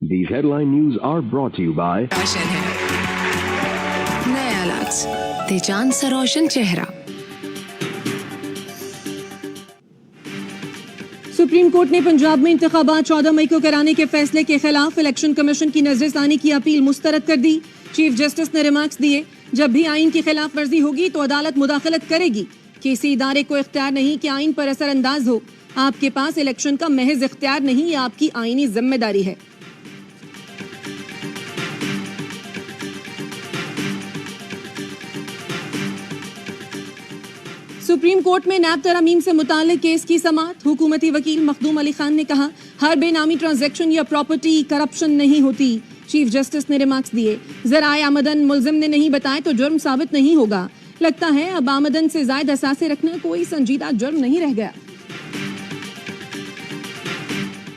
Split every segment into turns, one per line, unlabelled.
These headline news are brought to you by
रोशन है नया lux तेजान सा रोशन चेहरा।
सुप्रीम कोर्ट ने पंजाब में इंतखाबात 14 मई को कराने के फैसले के खिलाफ इलेक्शन कमीशन की नजरसानी की अपील मुस्तरद कर दी। चीफ जस्टिस ने रिमार्क्स दिए, जब भी आइन की खिलाफ वर्जी होगी तो अदालत मुदाखलत करेगी। किसी इदारे को इख्तियार नहीं कि आइन पर असरअंदाज हो। आपके पास इलेक्शन का महज इख्तियार नहीं, ये आपकी आईनी जिम्मेदारी है। सुप्रीम कोर्ट में नैब तरमीम से मुताल्लिक केस की समाअत। हुकूमती वकील मखदूम अली खान ने कहा, हर बेनामी ट्रांजैक्शन या प्रॉपर्टी करप्शन नहीं होती। चीफ जस्टिस ने रिमार्क्स दिए, ज़राए आमदन मुल्जिम ने नहीं बताए तो जुर्म साबित नहीं होगा। लगता है अब आमदन से ज़ायद असासे रखना कोई संजीदा जुर्म नहीं रह गया।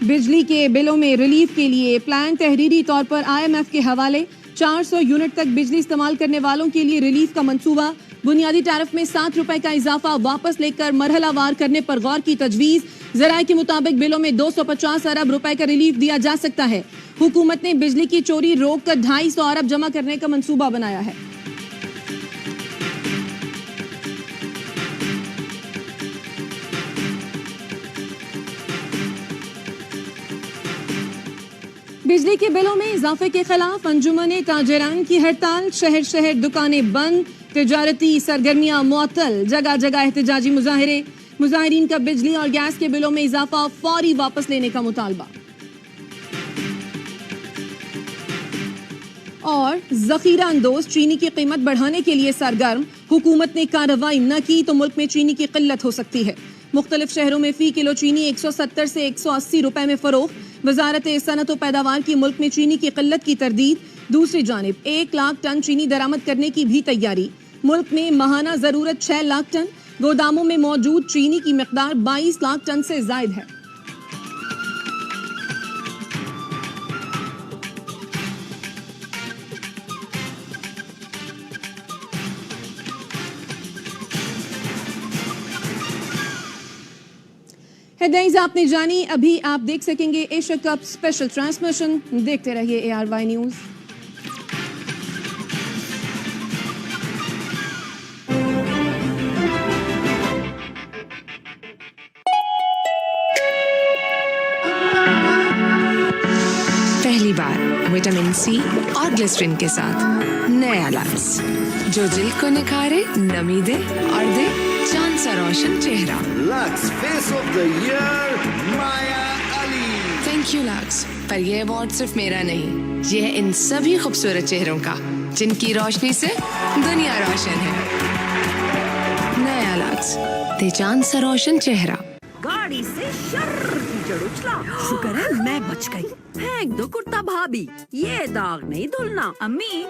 बिजली के बिलों में रिलीफ के लिए प्लान तहरीरी तौर पर IMF के हवाले। 400 यूनिट तक बिजली इस्तेमाल करने वालों के लिए रिलीफ का मंसूबा। बुनियादी टैरिफ में 7 रुपए का इजाफा वापस लेकर मरहलावार करने पर गौर की तजवीज। ज़राए के मुताबिक बिलों में 250 अरब रुपए का रिलीफ दिया जा सकता है। हुकूमत ने बिजली की चोरी रोक कर 250 अरब जमा करने का मंसूबा बनाया है। बिजली के बिलों में इजाफे के खिलाफ अंजुमन ताजरान की हड़ताल। शहर शहर दुकानें बंद, तिजारती सरगर्मियां मुअत्तल, जगह जगह एहतजाजी मुजाहिरे। मुजाहिरीन का बिजली और गैस के बिलों में इजाफा फौरी वापस लेने का मुतालबा। और जखीरा अंदोज चीनी की कीमत बढ़ाने के लिए सरगर्म। हुकूमत ने कार्रवाई न की तो मुल्क में चीनी की किल्लत हो सकती है। मुख्तलिफ शहरों में फी किलो चीनी 170 से 180 रुपए में फरोख्त। वजारत सनअत व पैदावार की मुल्क में चीनी की किल्लत की तरदीद। दूसरी जानिब 1 लाख टन चीनी दरामद करने की भी तैयारी। मुल्क में माहाना जरूरत 6 लाख टन। गोदामों में मौजूद चीनी की मिकदार 22 लाख टन से जायद है। हेडलाइंस आपने जानी, अभी आप देख सकेंगे एशिया कप स्पेशल ट्रांसमिशन। देखते रहिए ARY न्यूज।
पहली बार विटामिन C और ग्लिसरीन के साथ नया लक्स, जो दिल को निखारे, नमी दे और दे चांद सा रोशन चेहरा।
Lux Face of the Year, Maya Ali.
Thank you lux, पर यह अवार्ड सिर्फ मेरा नहीं, यह है इन सभी खूबसूरत चेहरों का जिनकी रोशनी से दुनिया रोशन है। नया लक्स तेजान सा रोशन चेहरा।
गाड़ी से शर्र कीचड़ उछला, शुक्र है मैं बच गई। फेंक दो कुर्ता भाभी, ये दाग नहीं धुलना।
अम्मी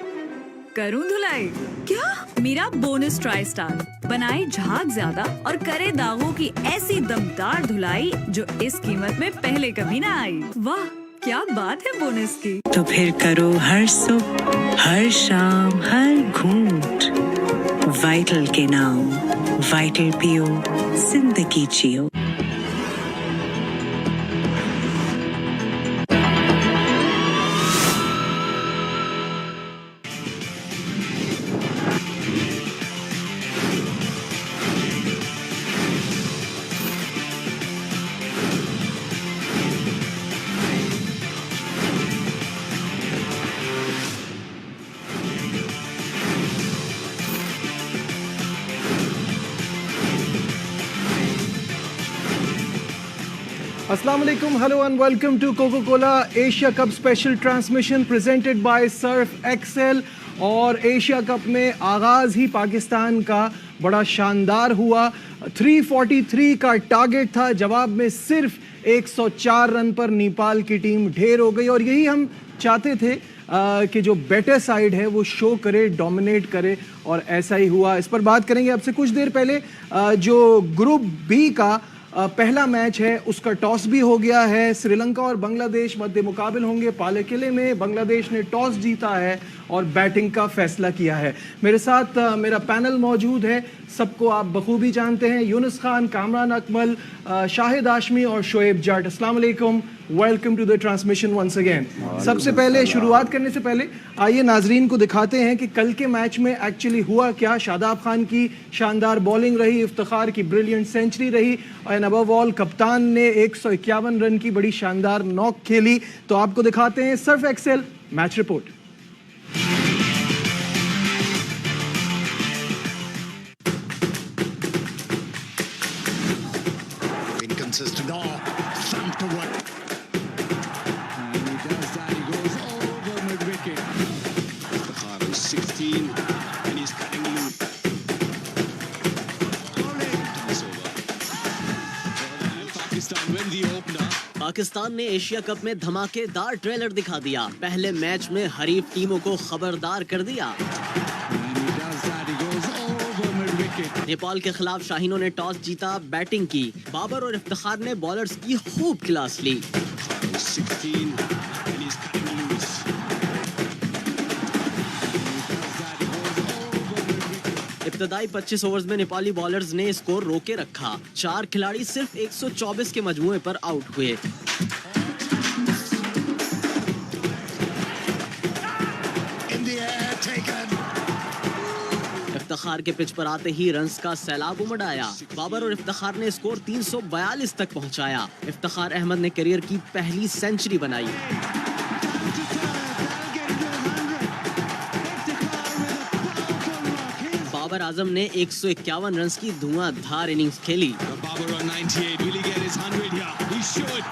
करूं धुलाई?
क्या?
मेरा बोनस ट्राई स्टार बनाए झाग ज्यादा और करे दागों की ऐसी दमदार धुलाई जो इस कीमत में पहले कभी ना आई। वाह क्या बात है बोनस की।
तो फिर करो हर सुबह, हर शाम, हर घूंट वाइटल के नाम। वाइटल पियो, जिंदगी जियो।
Assalamu alaikum, hello and welcome to Coca-Cola Asia Cup Special Transmission presented by Surf Excel। और एशिया कप में आगाज़ ही पाकिस्तान का बड़ा शानदार हुआ। 343 का टारगेट था, जवाब में सिर्फ 104 रन पर नेपाल की टीम ढेर हो गई। और यही हम चाहते थे कि जो बेटर साइड है वो शो करे, डोमिनेट करे, और ऐसा ही हुआ। इस पर बात करेंगे। अब से कुछ देर पहले जो ग्रुप बी का पहला मैच है उसका टॉस भी हो गया है। श्रीलंका और बांग्लादेश मध्य मुकाबिल होंगे पाले किले में। बांग्लादेश ने टॉस जीता है और बैटिंग का फैसला किया है। मेरे साथ मेरा पैनल मौजूद है, सबको आप बखूबी जानते हैं, यूनुस खान, कामरान अकमल, शाहिद आशमी और शोएब जाट। अस्सलाम वालेकुम, welcome to the transmission once again. सबसे पहले शुरुआत करने से पहले आइए नाजरीन को दिखाते हैं कि कल के मैच में एक्चुअली हुआ क्या। शादाब खान की शानदार बॉलिंग रही, इफ्तिखार की ब्रिलियंट सेंचुरी रही और अबव ऑल कप्तान ने 151 रन की बड़ी शानदार नॉक खेली। तो आपको दिखाते हैं Surf Excel match report.
Inconsistent. Thumped away. And he does that. He goes over mid-wicket. Iftikhar is 16 and he's cutting loose. Toss over. And Pakistan win the opener.
Pakistan ने एशिया कप में धमाकेदार trailer दिखा दिया। पहले match में हरीफ टीमों को खबरदार कर दिया।
And he does that. He goes over mid-wicket.
Nepal के खिलाफ शाहीनों ने टॉस जीता, बैटिंग की। बाबर और इफ्तिखार ने बॉलर्स की खूब class Lee.
Iftikhar is 16 and he's cutting loose.
इब्तदाई 25 ओवर्स में नेपाली बॉलर्स ने स्कोर रोके रखा। 4 खिलाड़ी सिर्फ 124 के मजमूए पर आउट हुए।
In the air, taken.
Iftikhar के पिच पर आते ही रन्स का सैलाब उमड़ आया। बाबर और इफ्तिखार ने स्कोर 342 तक पहुंचाया। इफ्तिखार अहमद ने करियर की पहली सेंचुरी बनाई। बाबर आजम ने 151 रन्स की धुआंधार इनिंग्स खेली।
Babar on 98. Will he get his 100 here? He should.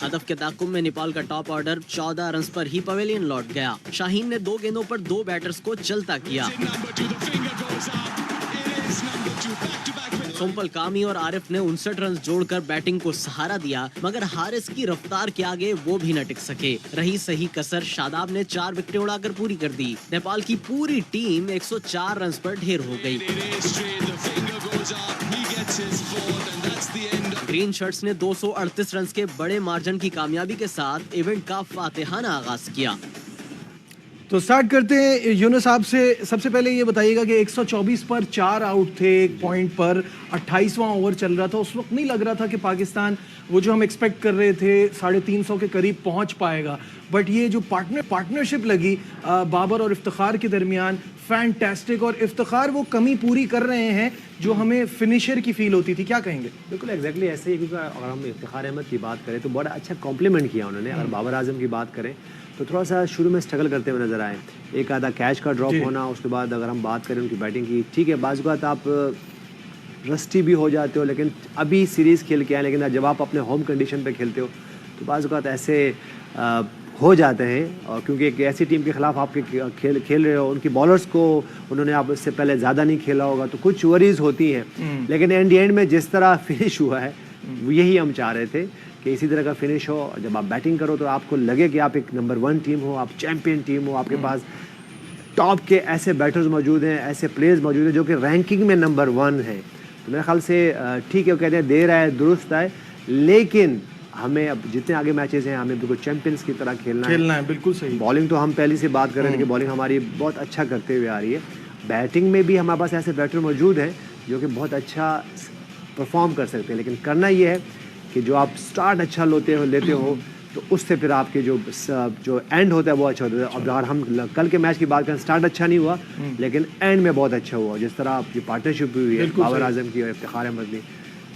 हदफ के ताकुब में नेपाल का टॉप ऑर्डर 14 रन्स पर ही पवेलियन लौट गया। शाहीन ने 2 गेंदों पर 2 बैटर्स को चलता किया।
Number 2, the finger goes up. It is number 2. Back-to-back win.
सोमपल कामी और आरिफ ने 59 रन जोड़कर बैटिंग को सहारा दिया, मगर हारिस की रफ्तार के आगे वो भी न टिक सके। रही सही कसर, शादाब ने 4 विकेटें उड़ाकर पूरी कर दी। नेपाल की पूरी टीम 104 रन पर ढेर हो गई।
It is straight. The finger goes up. He gets his fourth, and that's the end of
green shirts ने 238 रन के बड़े मार्जिन की कामयाबी के साथ इवेंट का फातिहाना आगाज किया।
तो स्टार्ट करते हैं यूनुस साहब से। सबसे पहले ये बताइएगा कि 124 पर 4 आउट थे, 1 पॉइंट पर 28वां ओवर चल रहा था। उस वक्त नहीं लग रहा था कि पाकिस्तान वो जो हम एक्सपेक्ट कर रहे थे 350 के करीब पहुंच पाएगा, बट ये जो पार्टनरशिप लगी बाबर और इफ्तिखार के दरमियान, फैंटास्टिक। और इफ्तिखार वो कमी पूरी कर रहे हैं जो हमें फिनिशर की फील होती थी। क्या कहेंगे?
बिल्कुल एग्जैक्टली ऐसे ही, क्योंकि अगर हम इफ्तिखार अहमद की बात करें तो बड़ा अच्छा कॉम्प्लीमेंट किया उन्होंने। अगर बाबर आजम की बात करें तो थोड़ा सा शुरू में स्ट्रगल करते हुए नजर आए, एक आधा कैच का ड्रॉप होना। उसके बाद अगर हम बात करें उनकी बैटिंग की, ठीक है बाज़ बात आप रस्टी भी हो जाते हो, लेकिन अभी सीरीज़ खेल के आए, लेकिन जब आप अपने होम कंडीशन पे खेलते हो तो बाज़ बात ऐसे हो जाते हैं। और क्योंकि एक ऐसी टीम के खिलाफ आप खेल रहे हो, उनकी बॉलर्स को उन्होंने आप इससे पहले ज़्यादा नहीं खेला होगा, तो कुछ वरीज होती हैं। लेकिन एंड में जिस तरह फिनिश हुआ है यही हम चाह रहे थे कि इसी तरह का फिनिश हो। जब आप बैटिंग करो तो आपको लगे कि आप एक नंबर 1 टीम हो, आप चैंपियन टीम हो, आपके पास टॉप के ऐसे बैटर्स मौजूद हैं, ऐसे प्लेयर्स मौजूद हैं जो कि रैंकिंग में नंबर 1 है। तो मेरे ख्याल से ठीक है, वो कहते हैं देर आए दुरुस्त आए, लेकिन हमें अब जितने आगे मैचेस हैं हमें बिल्कुल चैंपियंस की तरह खेलना है। बिल्कुल सही। बॉलिंग तो हम पहले से बात कर रहे हैं कि बॉलिंग हमारी बहुत अच्छा करते हुए आ रही है। बैटिंग में भी हमारे पास ऐसे बैटर मौजूद हैं जो कि बहुत अच्छा परफॉर्म कर सकते हैं, लेकिन करना ये है कि जो आप स्टार्ट अच्छा लेते हो तो उससे फिर आपके जो एंड होता है वो अच्छा होता है। अब अगर हम कल के मैच की बात करें, स्टार्ट अच्छा नहीं हुआ लेकिन एंड में बहुत अच्छा हुआ। जिस तरह आपकी पार्टनरशिप हुई है बाबर आजम की और इफ्तिखार अहमद की,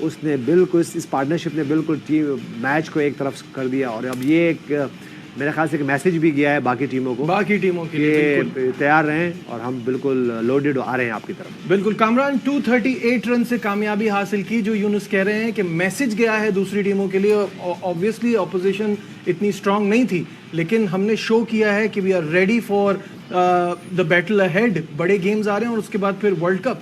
उसने बिल्कुल इस पार्टनरशिप ने बिल्कुल टीम मैच को एक तरफ कर दिया। और अब ये एक मेरे ख्याल से एक मैसेज भी गया है बाकी टीमों के लिए तैयार रहें और हम बिल्कुल लोडेड आ रहे हैं आपकी तरफ।
बिल्कुल। कामरान 238 रन से कामयाबी हासिल की, जो यूनुस कह रहे हैं कि मैसेज गया है दूसरी टीमों के लिए। ऑब्वियसली ऑपोजिशन इतनी स्ट्रांग नहीं थी, लेकिन हमने शो किया है कि we are ready for the battle ahead. बड़े गेम्स आ रहे हैं और उसके बाद फिर वर्ल्ड कप।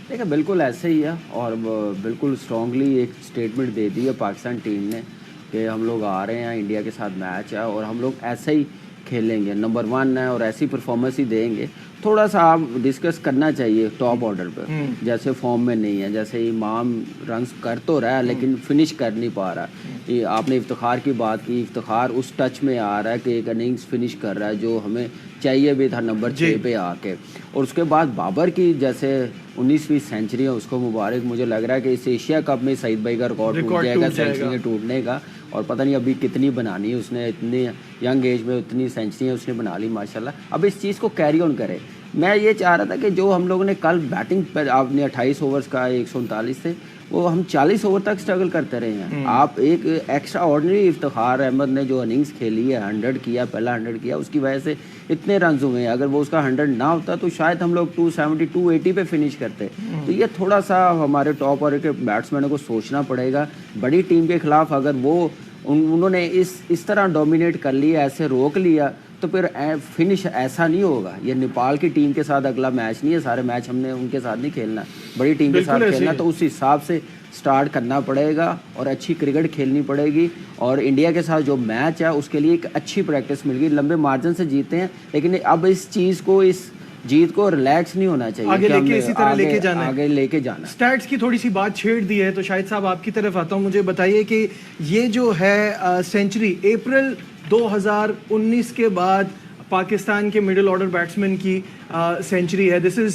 देखिए बिल्कुल ऐसे ही है और बिल्कुल स्ट्रांगली एक स्टेटमेंट दे दी है पाकिस्तान टीम ने कि हम लोग आ रहे हैं, इंडिया के साथ मैच है और हम लोग ऐसे ही खेलेंगे, नंबर 1 है और ऐसी परफॉर्मेंस ही देंगे। थोड़ा सा आप डिस्कस करना चाहिए टॉप ऑर्डर पर, जैसे फॉर्म में नहीं है, जैसे इमाम रन्स कर तो रहा है लेकिन फिनिश कर नहीं पा रहा। आपने इफ्तिखार की बात की, इफ्तिखार उस टच में आ रहा है कि एक इनिंग्स फिनिश कर रहा है जो हमें चाहिए भी था नंबर 6 पे आके। और उसके बाद बाबर की जैसे 19वीं सेंचुरी है, उसको मुबारक। मुझे लग रहा है कि इस एशिया कप में सईद भाई का रिकॉर्ड टूट जाएगा सेंचुरी टूटने का, और पता नहीं अभी कितनी बनानी है उसने, इतनी यंग एज में उतनी सेंचुरियाँ उसने बना ली माशाल्लाह। अब इस चीज़ को कैरी ऑन करे। मैं ये चाह रहा था कि जो हम लोगों ने कल बैटिंग पर आपने 28 ओवर्स का 139 थे, वो हम 40 ओवर तक स्ट्रगल करते रहे हैं। आप एक एक्स्ट्रा ऑर्डिनरी इफ्तिखार अहमद ने जो इनिंग्स खेली है, 100 किया, पहला 100 किया, उसकी वजह से इतने रन हुए हैं। अगर वो उसका 100 ना होता तो शायद हम लोग 270 280 पे फिनिश करते। तो ये थोड़ा सा हमारे टॉप ऑर्डर के बैट्समैनों को सोचना पड़ेगा। बड़ी टीम के खिलाफ अगर वो उन्होंने इस तरह डोमिनेट कर लिया, ऐसे रोक लिया, तो फिर फिनिश ऐसा नहीं होगा। ये नेपाल की टीम के साथ अगला मैच नहीं है, सारे मैच हमने उनके साथ नहीं खेलना, बड़ी टीम के साथ खेलना। तो उस हिसाब से स्टार्ट करना पड़ेगा और अच्छी क्रिकेट खेलनी पड़ेगी। और इंडिया के साथ जो मैच है उसके लिए एक अच्छी प्रैक्टिस मिल गई। लंबे मार्जिन से जीते हैं, लेकिन अब इस चीज़ को, इस जीत को रिलैक्स नहीं होना चाहिए,
आगे लेके इसी तरह लेके जाना,
आगे लेके जाना।
स्टैट्स की थोड़ी सी बात छेड़ दी है, तो शाहिद साहब आपकी तरफ आता हूँ। मुझे बताइए कि ये जो है सेंचुरी अप्रैल 2019 के बाद पाकिस्तान के मिडिल ऑर्डर बैट्समैन की सेंचुरी है। This is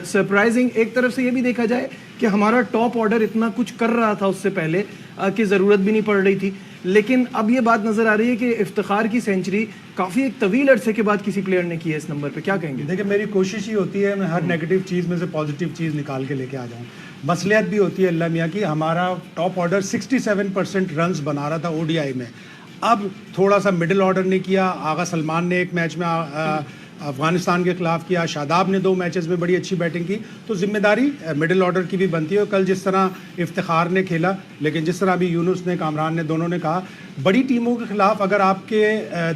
surprising. एक तरफ से ये भी देखा जाए कि हमारा टॉप ऑर्डर इतना कुछ कर रहा था उससे पहले कि ज़रूरत भी नहीं पड़ रही थी, लेकिन अब ये बात नज़र आ रही है कि इफ्तिखार की सेंचुरी काफ़ी एक तवील अरसे के बाद किसी प्लेयर ने की है इस नंबर पे। क्या कहेंगे?
देखिए, मेरी कोशिश ही होती है मैं हर नेगेटिव चीज़ में से पॉजिटिव चीज़ निकाल के लेके आ जाऊँ। मसलियत भी होती है अल्लाह मियाँ की, हमारा टॉप ऑर्डर 67% रन्स बना रहा था ODI में। अब थोड़ा सा मिडिल ऑर्डर ने किया। आगा सलमान ने एक मैच में अफगानिस्तान के खिलाफ किया, शादाब ने 2 मैचेस में बड़ी अच्छी बैटिंग की। तो जिम्मेदारी मिडिल ऑर्डर की भी बनती है। कल जिस तरह इफ्तिखार ने खेला, लेकिन जिस तरह अभी यूनुस ने, कामरान ने, दोनों ने कहा, बड़ी टीमों के खिलाफ अगर आपके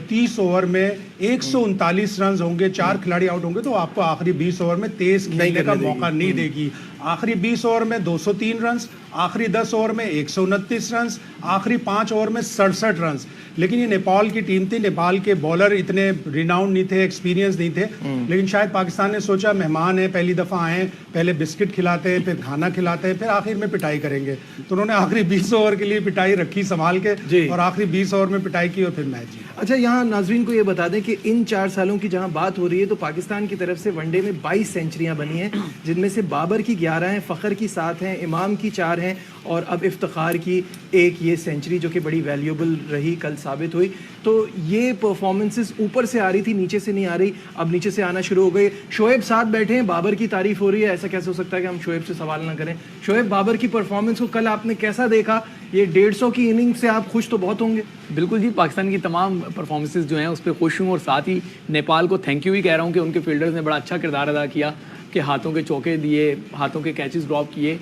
30 ओवर में 139 रन होंगे, 4 खिलाड़ी आउट होंगे, तो आपको आखिरी 20 ओवर में तेज खेलने का मौका नहीं देगी। आखिरी 20 ओवर में 203 रन, आखिरी 10 ओवर में 129 रन, आखिरी 5 ओवर में 67 रन। लेकिन ये नेपाल की टीम थी, नेपाल के बॉलर इतने रिनाउंड नहीं थे, एक्सपीरियंस नहीं थे, लेकिन शायद पाकिस्तान ने सोचा मेहमान है, पहली दफ़ा आए, पहले बिस्किट खिलाते हैं, फिर खाना खिलाते हैं, फिर आखिर में पिटाई करेंगे। तो उन्होंने आखिरी 20 ओवर के लिए पिटाई रखी संभाल के, और आखिरी 20 ओवर में पिटाई की और फिर मैच जीता।
अच्छा, यहाँ नाजरीन को ये बता दें कि इन 4 सालों की जहाँ बात हो रही है, तो पाकिस्तान की तरफ से वनडे में 22 सेंचुरियाँ बनी हैं, जिनमें से बाबर की 11 हैं, फ़खर की 7 हैं, इमाम की 4 हैं, और अब इफ्तिखार की 1 ये सेंचुरी जो कि बड़ी वैल्यूएबल रही, कल साबित हुई। तो ये परफॉर्मेंसेस ऊपर से आ रही थी, नीचे से नहीं आ रही, अब नीचे से आना शुरू हो गई। शोएब साथ बैठे हैं, बाबर की तारीफ हो रही है, ऐसा कैसे हो सकता है कि हम शोएब से सवाल ना करें? शोएब, बाबर की परफॉर्मेंस को कल आपने कैसा देखा? ये 150 की इनिंग से आप खुश तो बहुत होंगे।
बिल्कुल जी, पाकिस्तान की तमाम परफॉर्मेंसेस जो हैं उस पर खुश हूँ, और साथ ही नेपाल को थैंक यू भी कह रहा हूँ कि उनके फील्डर्स ने बड़ा अच्छा किरदार अदा किया, कि हाथों के चौके दिए, हाथों के कैचेस ड्रॉप किए।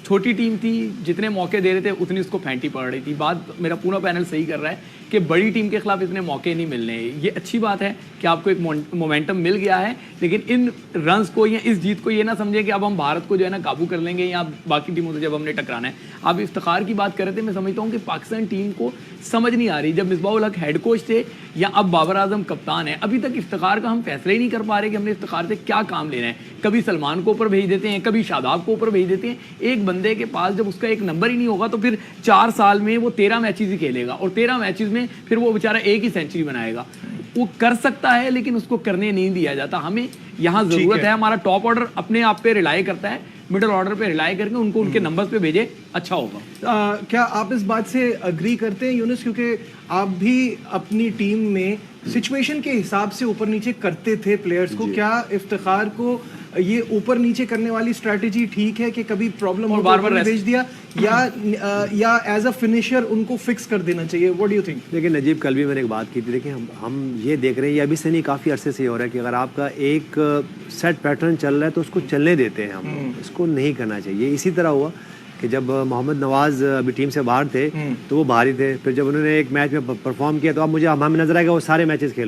छोटी टीम थी, जितने मौके दे रहे थे उतनी उसको फेंटी पड़ रही थी। बात मेरा पूरा पैनल सही कर रहा है कि बड़ी टीम के खिलाफ इतने मौके नहीं मिलने। ये अच्छी बात है कि आपको एक मोमेंटम मिल गया है, लेकिन इन रन्स को या इस जीत को ये ना समझें कि अब हम भारत को जो है ना काबू कर लेंगे या बाकी टीमों से जब हमने टकराना है। आप इफ्तिखार की बात कर रहे थे, मैं समझता हूँ कि पाकिस्तान टीम को समझ नहीं आ रही, जब मिसबाह-उल हक हेड कोच थे या अब बाबर आजम कप्तान है, अभी तक इफ्तिखार का हम फैसला ही नहीं कर पा रहे कि हमने इफ्तिखार से क्या काम लेना है। कभी सलमान को ऊपर भेज देते हैं, कभी शादाब को ऊपर भेज देते हैं। एक बंदे के पास जब उसका एक नंबर ही नहीं होगा तो फिर 4 साल में वो 13 मैचेस ही खेलेगा, और 13 मैचेस में फिर वो बेचारा 1 ही सेंचुरी बनाएगा। वो कर सकता है, लेकिन उसको करने नहीं दिया जाता। हमें यहाँ जरूरत है, हमारा टॉप ऑर्डर अपने आप पे रिलाई करता है, मिडिल ऑर्डर पे रिलाई करके उनको उनके नंबर्स पे भेजे, अच्छा होगा।
क्या आप इस बात से अग्री करते हैं यूनुस, क्योंकि आप भी अपनी टीम में सिचुएशन के हिसाब से ऊपर नीचे करते थे प्लेयर्स को? क्या इफ्तिखार को ये ऊपर नीचे करने वाली स्ट्रैटेजी ठीक है कि कभी प्रॉब्लम और बार-बार भेज दिया, या एज अ फिनिशर उनको फिक्स कर देना चाहिए? What do you think?
देखिए नजीब, कल भी मैंने एक बात की थी। देखिए हम ये देख रहे हैं, ये अभी से नहीं, काफ़ी अरसे से ये हो रहा है कि अगर आपका एक सेट पैटर्न चल रहा है तो उसको चलने देते हैं हम, इसको नहीं करना चाहिए। इसी तरह हुआ कि जब मोहम्मद नवाज अभी टीम से बाहर थे तो वो बाहर ही थे, फिर जब उन्होंने एक मैच में परफॉर्म किया तो अब मुझे हमें नजर आएगा वो सारे मैचेस खेल